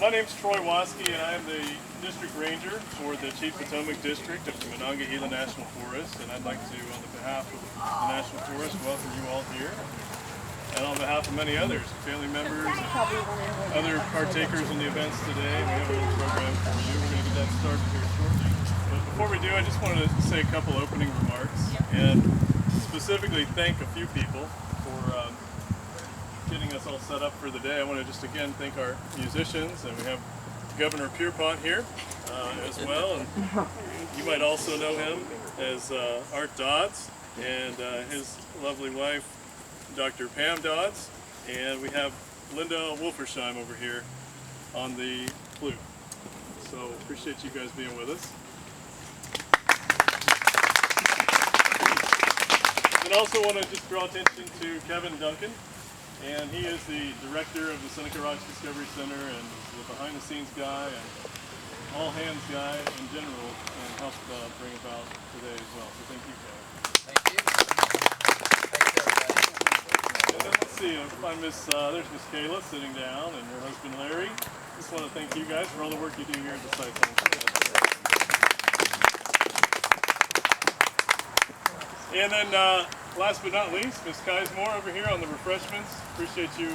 My name's Troy Waske, and I am the District Ranger for the Chief Potomac District of the Monongahela National Forest, and I'd like to, on the behalf of the National Forest, welcome you all here, and on behalf of many others, family members, and other partakers in the events today. We have a little program for you. We're going to get that started here shortly. But before we do, I just wanted to say a couple opening remarks, and specifically thank a few people for getting us all set up for the day. I want to just again thank our musicians, and we have Governor Pierpont here as well, and you might also know him as Art Dodds and his lovely wife Dr. Pam Dodds, and we have Linda Wolfersheim over here on the flute. So appreciate you guys being with us. And also want to just draw attention to Kevin Duncan. And he is the director of the Seneca Rocks Discovery Center and the behind-the-scenes guy and all-hands guy in general, and helped bring about today as well. So thank you, Kevin. Thank you. Thanks, everybody. And then let's see if I miss, there's Miss Kayla sitting down, and her husband Larry. Just want to thank you guys for all the work you do here at the Sites Homestead. And then last but not least, Ms. Kismore over here on the refreshments. Appreciate you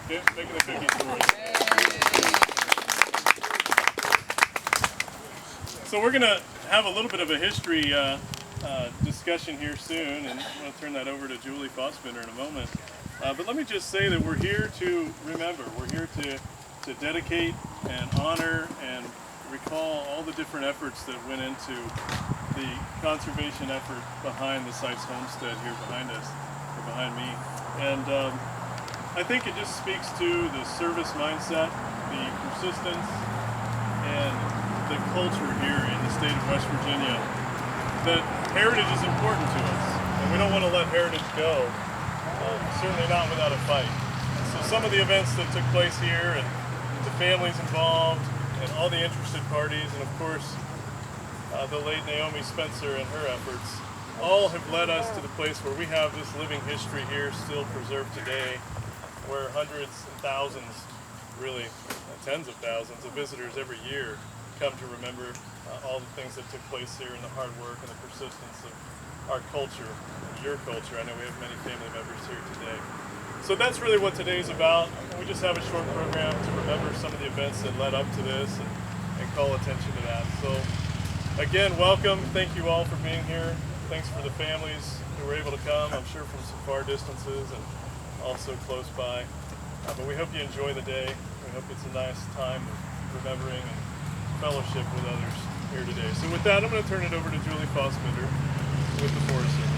making the cookies for us. So we're going to have a little bit of a history discussion here soon, and I'm going to turn that over to Julie Fossbender in a moment. But let me just say that we're here to remember. We're here to dedicate and honor and recall all the different efforts that went into the conservation effort behind the Sites Homestead here behind us, or behind me. And I think it just speaks to the service mindset, the persistence, and the culture here in the state of West Virginia, that heritage is important to us, and we don't want to let heritage go, certainly not without a fight. So some of the events that took place here, and the families involved, and all the interested parties, and of course the late Naomi Spencer and her efforts, all have led us to the place where we have this living history here still preserved today, where hundreds and thousands, really tens of thousands of visitors every year come to remember all the things that took place here, and the hard work and the persistence of our culture, your culture. I know we have many family members here today. So that's really what today is about. We just have a short program to remember some of the events that led up to this, and call attention to that. So again, welcome. Thank you all for being here. Thanks for the families who were able to come, I'm sure from some far distances and also close by. But we hope you enjoy the day. We hope it's a nice time of remembering and fellowship with others here today. So with that, I'm going to turn it over to Julie Fossbender with the Forest Service.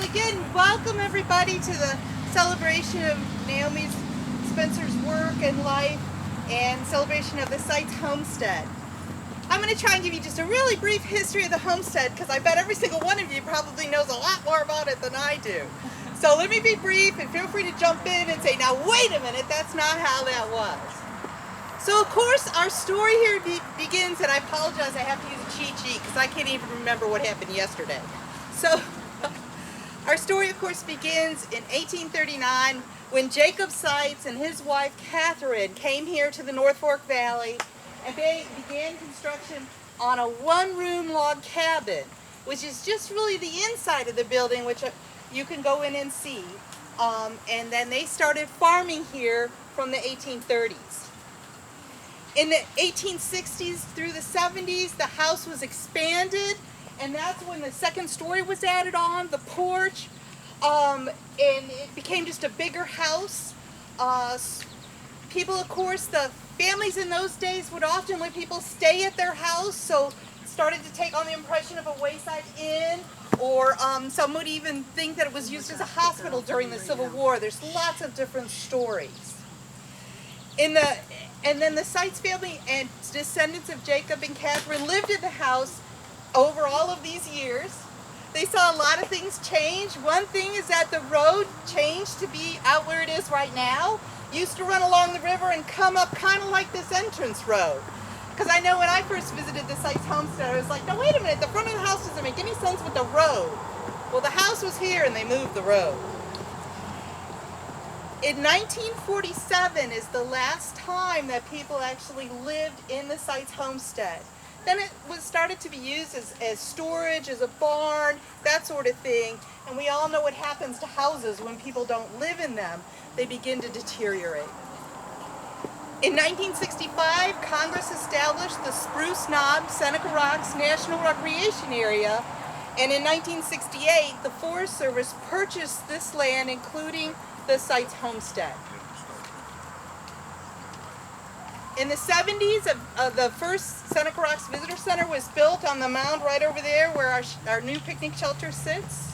Again, welcome everybody to the celebration of Naomi Spencer's work and life, and celebration of the Sites Homestead. I'm going to try and give you just a really brief history of the homestead, because I bet every single one of you probably knows a lot more about it than I do. So let me be brief, and feel free to jump in and say, now wait a minute, that's not how that was. So of course our story here begins, and I apologize, I have to use a cheat sheet because I can't even remember what happened yesterday. So our story, of course, begins in 1839 when Jacob Sites and his wife Catherine came here to the North Fork Valley and began construction on a one-room log cabin, which is just really the inside of the building, which you can go in and see. And then they started farming here from the 1830s. In the 1860s through the 70s, the house was expanded, and that's when the second story was added on, the porch, and it became just a bigger house. People, of course, the families in those days would often let people stay at their house, so it started to take on the impression of a Wayside Inn, or some would even think that it was used as a hospital during the Civil War. There's lots of different stories. And then the Sites family and descendants of Jacob and Catherine lived in the house over all of these years. They saw a lot of things change. One thing is that the road changed to be out where it is right now. Used to run along the river and come up kind of like this entrance road. Because I know when I first visited the Sites Homestead, I was like, no, wait a minute, the front of the house doesn't make any sense with the road. Well, the house was here and they moved the road. In 1947 is the last time that people actually lived in the Sites Homestead. Then it was started to be used as storage, as a barn, that sort of thing. And we all know what happens to houses when people don't live in them. They begin to deteriorate. In 1965, Congress established the Spruce Knob, Seneca Rocks National Recreation Area. And in 1968, the Forest Service purchased this land, including the Sites Homestead. In the 70s, the first Seneca Rocks Visitor Center was built on the mound right over there where our new picnic shelter sits.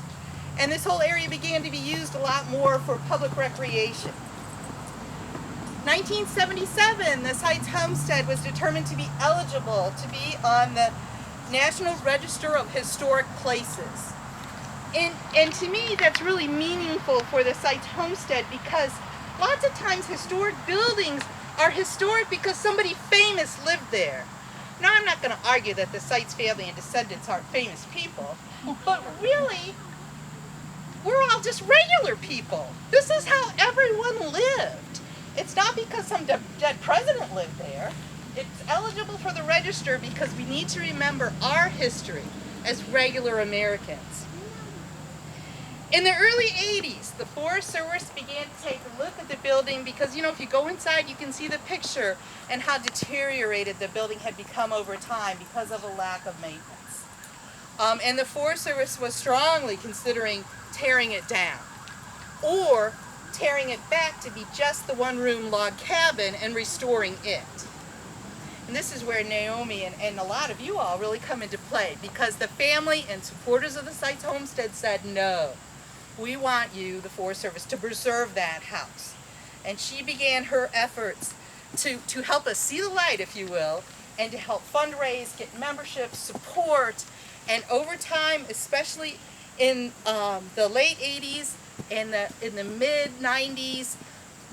And this whole area began to be used a lot more for public recreation. 1977, the Sites Homestead was determined to be eligible to be on the National Register of Historic Places. And to me, that's really meaningful for the Sites Homestead because lots of times historic buildings are historic because somebody famous lived there. Now, I'm not going to argue that the Sites family and descendants aren't famous people, but really, we're all just regular people. This is how everyone lived. It's not because some dead president lived there. It's eligible for the register because we need to remember our history as regular Americans. In the early 80s, the Forest Service began to take a look at the building because, you know, if you go inside, you can see the picture and how deteriorated the building had become over time because of a lack of maintenance. And the Forest Service was strongly considering tearing it down or tearing it back to be just the one-room log cabin and restoring it. And this is where Naomi and a lot of you all really come into play because the family and supporters of the Sites Homestead said, no, we want you, the Forest Service, to preserve that house. And she began her efforts to help us see the light, if you will, and to help fundraise, get membership, support, and over time, especially in the late 80s and in the mid 90s,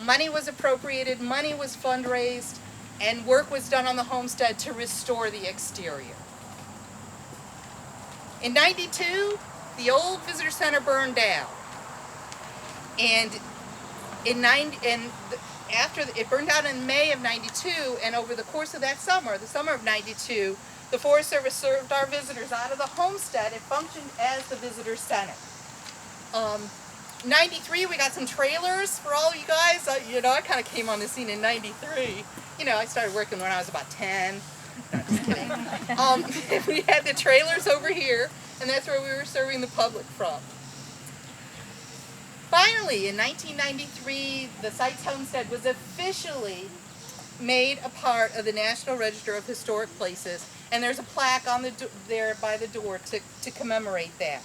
money was appropriated, money was fundraised, and work was done on the homestead to restore the exterior. In 92, the old visitor center burned down. And after it burned down in May of 92, and over the course of that summer, the summer of 92, the Forest Service served our visitors out of the homestead. It functioned as the visitor center. 93, we got some trailers for all you guys. I kind of came on the scene in 93. I started working when I was about 10. No, just kidding. We had the trailers over here, and that's where we were serving the public from. Finally, in 1993, the Sites Homestead was officially made a part of the National Register of Historic Places, and there's a plaque on there by the door to commemorate that.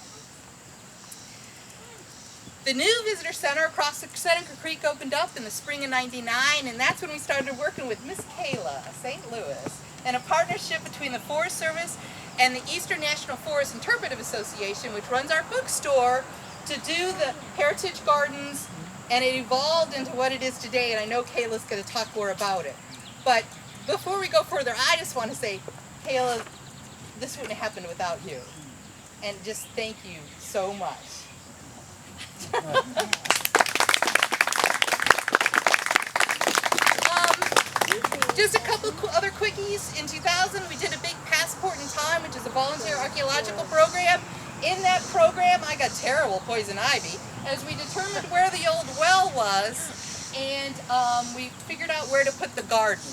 The new visitor center across the Seneca Creek opened up in the spring of '99, and that's when we started working with Miss Kayla, St. Louis, and a partnership between the Forest Service and the Eastern National Forest Interpretive Association, which runs our bookstore, to do the heritage gardens, and it evolved into what it is today, and I know Kayla's going to talk more about it. But before we go further, I just want to say, Kayla, this wouldn't have happened without you. And just thank you so much. Just a couple other quickies. In 2000, we did a big Passport in Time, which is a volunteer archaeological program. In that program, I got terrible poison ivy, as we determined where the old well was, and we figured out where to put the garden.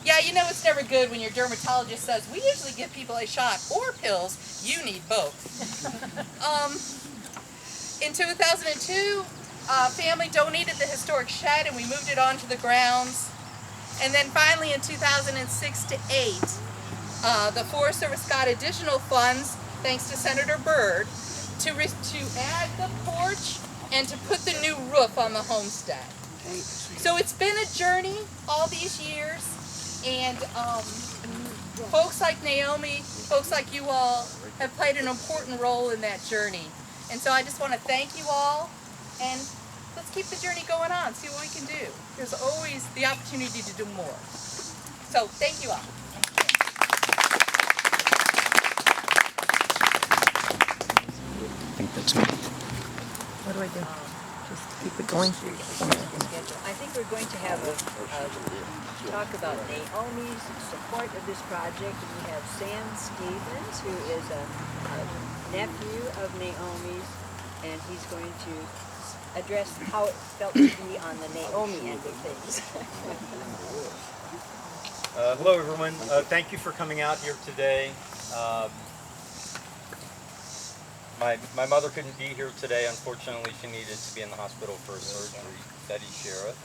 Yeah, it's never good when your dermatologist says, we usually give people a shot or pills. You need both. In 2002, family donated the historic shed, and we moved it onto the grounds. And then finally in 2006 to 8, the Forest Service got additional funds, thanks to Senator Byrd, to add the porch and to put the new roof on the homestead. So it's been a journey all these years, and folks like Naomi, folks like you all, have played an important role in that journey. And so I just want to thank you all, and let's keep the journey going on, see what we can do. There's always the opportunity to do more. So thank you all. I think that's me. What do I do? Just keep it going. I think we're going to have a talk about Naomi's support of this project. And we have Sam Stevens, who is a nephew of Naomi's, and he's going to address how it felt to be on the Naomi end of things. Hello everyone, thank you for coming out here today. My mother couldn't be here today. Unfortunately, she needed to be in the hospital for a surgery, Betty Sheriff.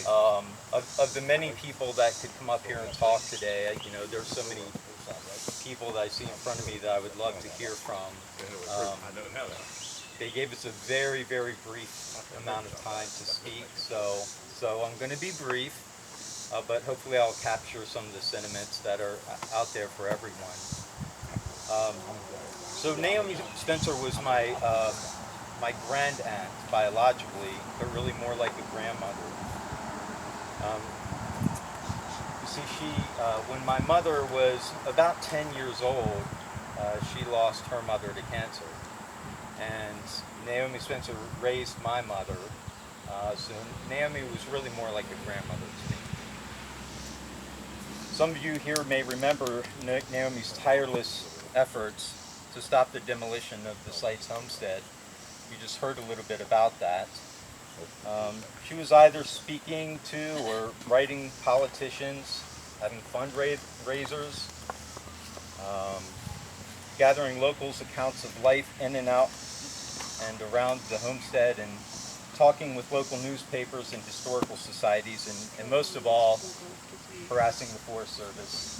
Of the many people that could come up here and talk today, you know, there's so many people that I see in front of me that I would love to hear from. They gave us a very, very brief amount of time to speak, so I'm going to be brief, but hopefully I'll capture some of the sentiments that are out there for everyone. So Naomi Spencer was my grand aunt biologically, but really more like a grandmother. You see, when my mother was about 10 years old, she lost her mother to cancer. And Naomi Spencer raised my mother, so Naomi was really more like a grandmother to me. Some of you here may remember Naomi's tireless efforts to stop the demolition of the Sites Homestead. You just heard a little bit about that. She was either speaking to or writing politicians, having fundraisers, gathering locals' accounts of life in and out and around the homestead, and talking with local newspapers and historical societies, and most of all, harassing the Forest Service.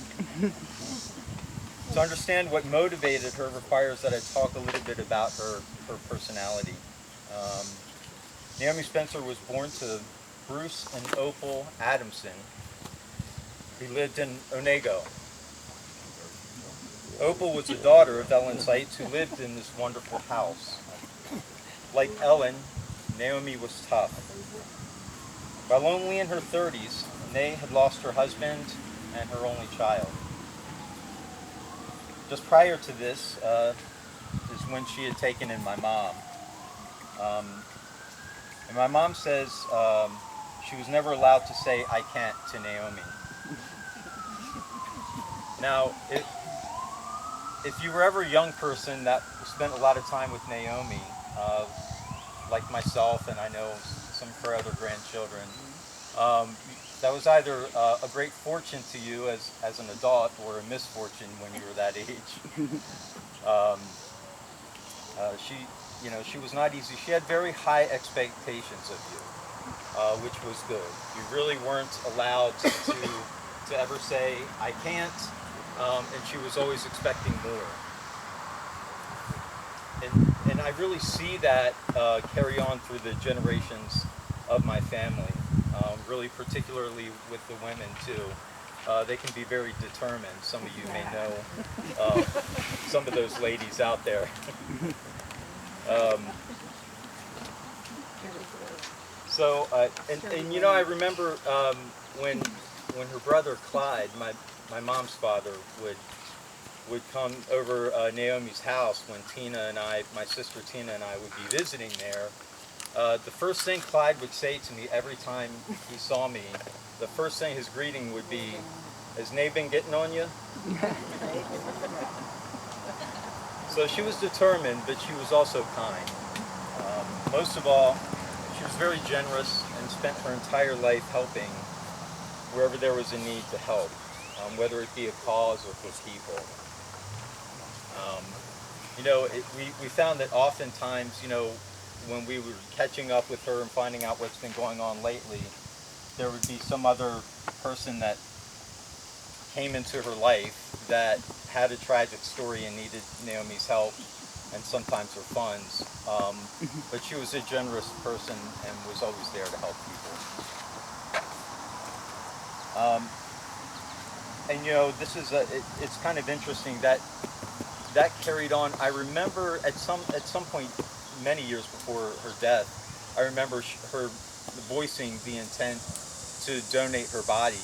To understand what motivated her requires that I talk a little bit about her personality. Naomi Spencer was born to Bruce and Opal Adamson. He lived in Onego. Opal was the daughter of Ellen Sites, who lived in this wonderful house. Like Ellen, Naomi was tough. While only in her 30s, Nay had lost her husband and her only child. Just prior to this is when she had taken in my mom. And my mom says she was never allowed to say "I can't" to Naomi. Now, if you were ever a young person that spent a lot of time with Naomi, like myself, and I know some of her other grandchildren, that was either a great fortune to you as an adult or a misfortune when you were that age. She was not easy. She had very high expectations of you, which was good. You really weren't allowed to ever say, "I can't," and she was always expecting more. And I really see that carry on through the generations of my family, really particularly with the women too. They can be very determined. Some of you may know some of those ladies out there. And you know, I remember when her brother Clyde, my mom's father, would come over Naomi's house when my sister Tina and I would be visiting there. The first thing Clyde would say to me every time he saw me, the first thing, his greeting would be, "Has Nay been getting on you?" So she was determined, but she was also kind. Most of all, she was very generous and spent her entire life helping wherever there was a need to help, whether it be a cause or for people. We found that oftentimes, when we were catching up with her and finding out what's been going on lately, there would be some other person that came into her life that had a tragic story and needed Naomi's help and sometimes her funds. But she was a generous person and was always there to help people. It's kind of interesting that carried on. I remember at some point, many years before her death, I remember her voicing the intent to donate her body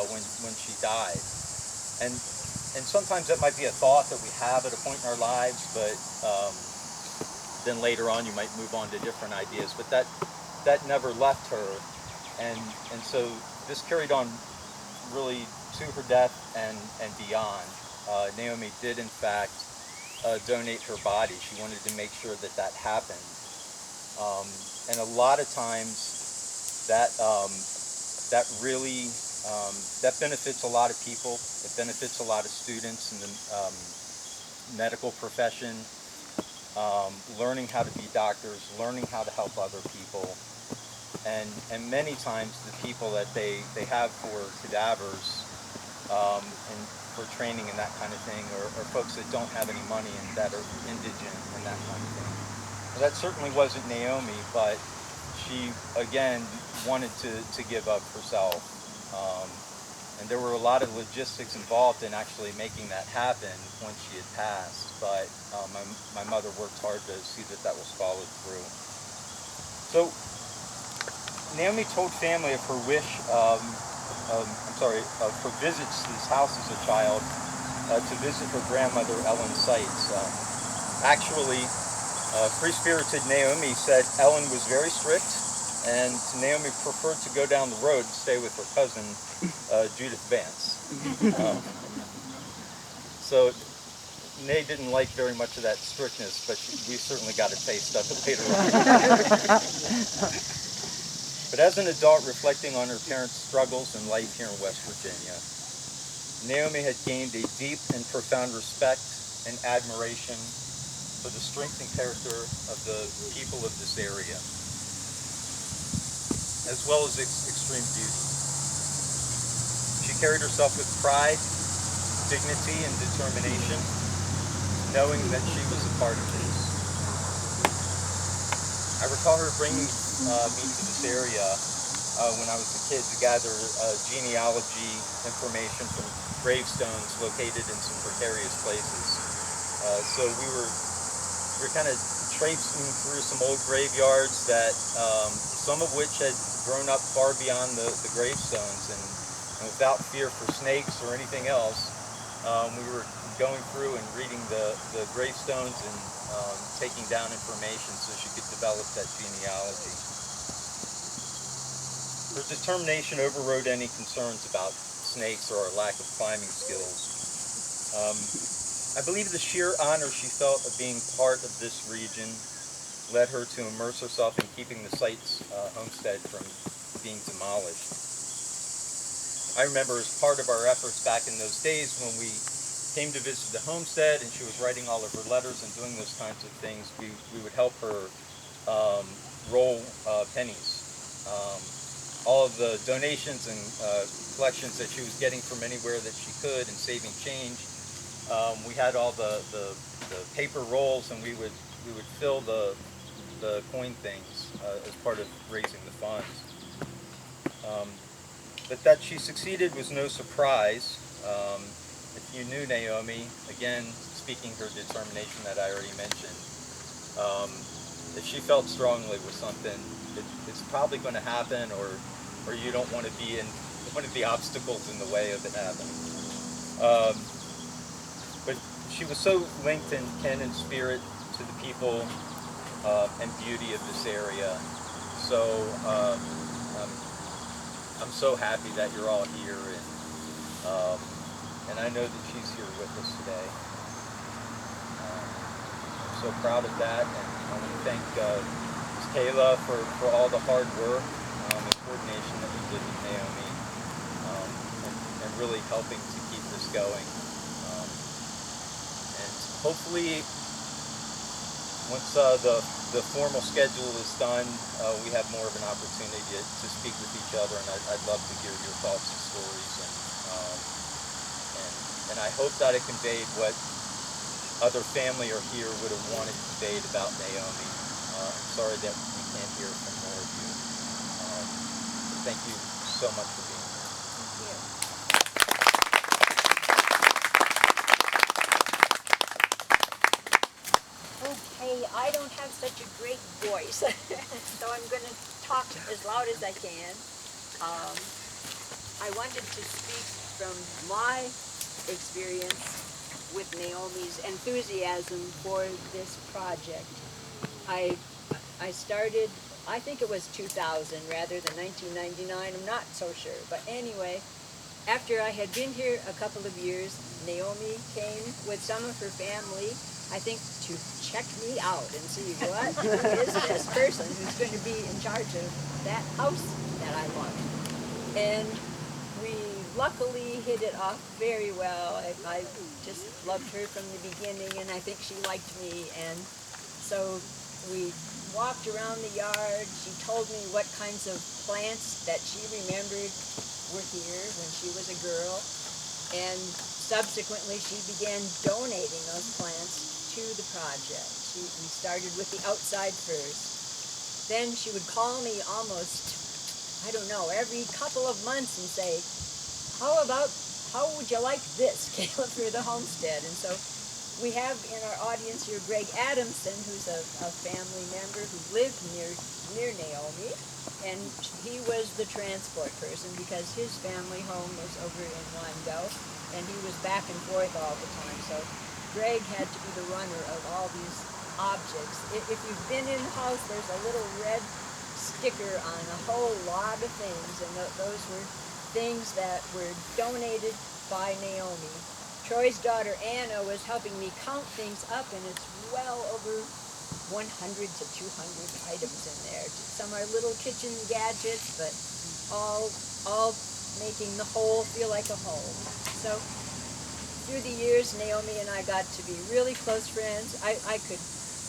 when she died. And sometimes that might be a thought that we have at a point in our lives, but then later on you might move on to different ideas, but that never left her, and so this carried on really to her death and beyond. Naomi did in fact donate her body. She wanted to make sure that that happened, and a lot of times that really that benefits a lot of people. It benefits a lot of students in the medical profession, learning how to be doctors, learning how to help other people, and many times the people that they have for cadavers and for training and that kind of thing are folks that don't have any money and that are indigent and that kind of thing. Well, that certainly wasn't Naomi, but she again wanted to give up herself. And there were a lot of logistics involved in actually making that happen once she had passed, but my mother worked hard to see that that was followed through. So Naomi told family of her wish, of her visits to this house as a child to visit her grandmother Ellen Sites. Actually, free-spirited Naomi said Ellen was very strict, and Naomi preferred to go down the road and stay with her cousin, Judith Vance. So Nay didn't like very much of that strictness, but we certainly got a taste of it later on. But as an adult reflecting on her parents' struggles in life here in West Virginia, Naomi had gained a deep and profound respect and admiration for the strength and character of the people of this area, as well as its extreme beauty. She carried herself with pride, dignity, and determination, knowing that she was a part of this. I recall her bringing me to this area when I was a kid to gather genealogy information from gravestones located in some precarious places. So we were kind of traipsing through some old graveyards that some of which had grown up far beyond the gravestones, and without fear for snakes or anything else, we were going through and reading the gravestones and taking down information so she could develop that genealogy. Her determination overrode any concerns about snakes or our lack of climbing skills. I believe the sheer honor she felt of being part of this region led her to immerse herself in keeping the Sites Homestead from being demolished. I remember as part of our efforts back in those days when we came to visit the homestead and she was writing all of her letters and doing those kinds of things, we would help her roll pennies. All of the donations and collections that she was getting from anywhere that she could and saving change, we had all the paper rolls, and we would fill the coin things as part of raising the funds. But that she succeeded was no surprise. If you knew Naomi, again, speaking her determination that I already mentioned, if she felt strongly with something, it's probably going to happen, or you don't want to be in one of the obstacles in the way of it happening. But she was so linked in kin and spirit to the people and beauty of this area. So I'm so happy that you're all here, and I know that she's here with us today. I'm so proud of that, and I want to thank Ms. Kayla for all the hard work and coordination that you did with Naomi, and really helping to keep this going. And hopefully, once the formal schedule is done, we have more of an opportunity to speak with each other, and I'd love to hear your thoughts and stories, and I hope that it conveyed what other family or here would have wanted conveyed about Naomi. I'm sorry that we can't hear from more of you. Thank you so much for being here. Okay, I don't have such a great voice, so I'm going to talk as loud as I can. I wanted to speak from my experience with Naomi's enthusiasm for this project. I started, I think it was 2000 rather than 1999, I'm not so sure. But anyway, after I had been here a couple of years, Naomi came with some of her family, I think, to check me out and see what is this person who's going to be in charge of that house that I love. And we luckily hit it off very well. I just loved her from the beginning, and I think she liked me. And so we walked around the yard. She told me what kinds of plants that she remembered were here when she was a girl. And subsequently, she began donating those plants to the project. We started with the outside first. Then she would call me almost, I don't know, every couple of months and say, how would you like this, Caleb, for the homestead? And so we have in our audience here Greg Adamson, who's a family member who lived near Naomi, and he was the transport person because his family home was over in Wando, and he was back and forth all the time. So Greg had to be the runner of all these objects. If you've been in the house, there's a little red sticker on a whole lot of things, and those were things that were donated by Naomi. Troy's daughter Anna was helping me count things up, and it's well over 100 to 200 items in there. Some are little kitchen gadgets, but all making the whole feel like a home. So through the years, Naomi and I got to be really close friends. I could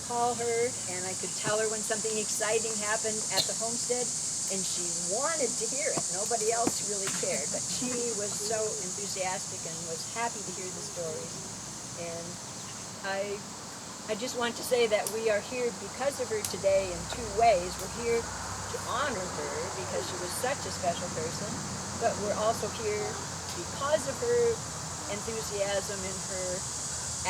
call her and I could tell her when something exciting happened at the homestead, and she wanted to hear it. Nobody else really cared, but she was so enthusiastic and was happy to hear the stories. And I just want to say that we are here because of her today in two ways. We're here to honor her because she was such a special person, but we're also here because of her enthusiasm and her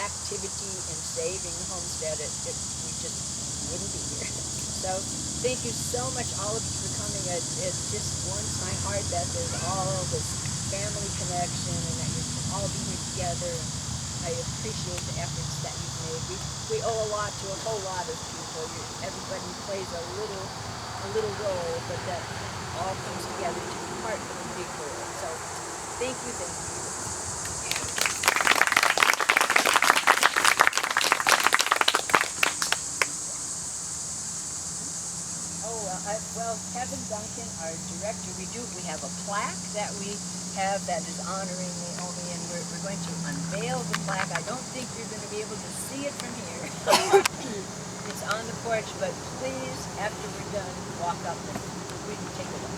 activity in saving the homestead. We just wouldn't be here. So thank you so much, all of you, for coming. It just warms my heart that there's all this family connection and that you can all be here together. I appreciate the efforts that you've made. We owe a lot to a whole lot of people. Everybody plays a little role, but that all comes together to be part of a big whole. So thank you, thank you. Well, Kevin Duncan, our director, we have a plaque that we have that is honoring Naomi, and we're going to unveil the plaque. I don't think you're going to be able to see it from here. It's on the porch, but please, after we're done, walk up and we can take a look.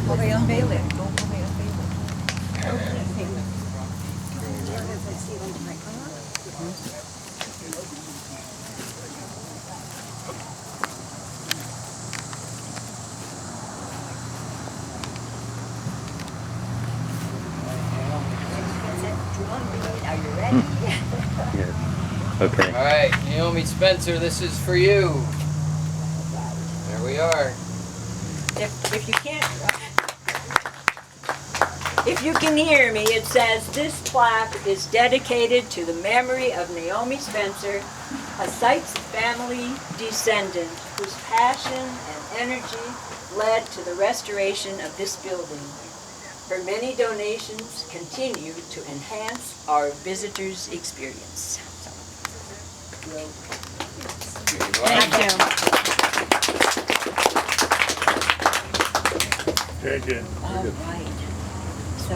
Will they unveil it? Will they unveil it? Are you ready? Yes. Okay. All right, Naomi Spencer, this is for you. There we are. If you can't, if you can hear me, it says this plaque is dedicated to the memory of Naomi Spencer, a Sites family descendant whose passion and energy led to the restoration of this building. Her many donations continue to enhance our visitors' experience. Thank you. Very good. All right. So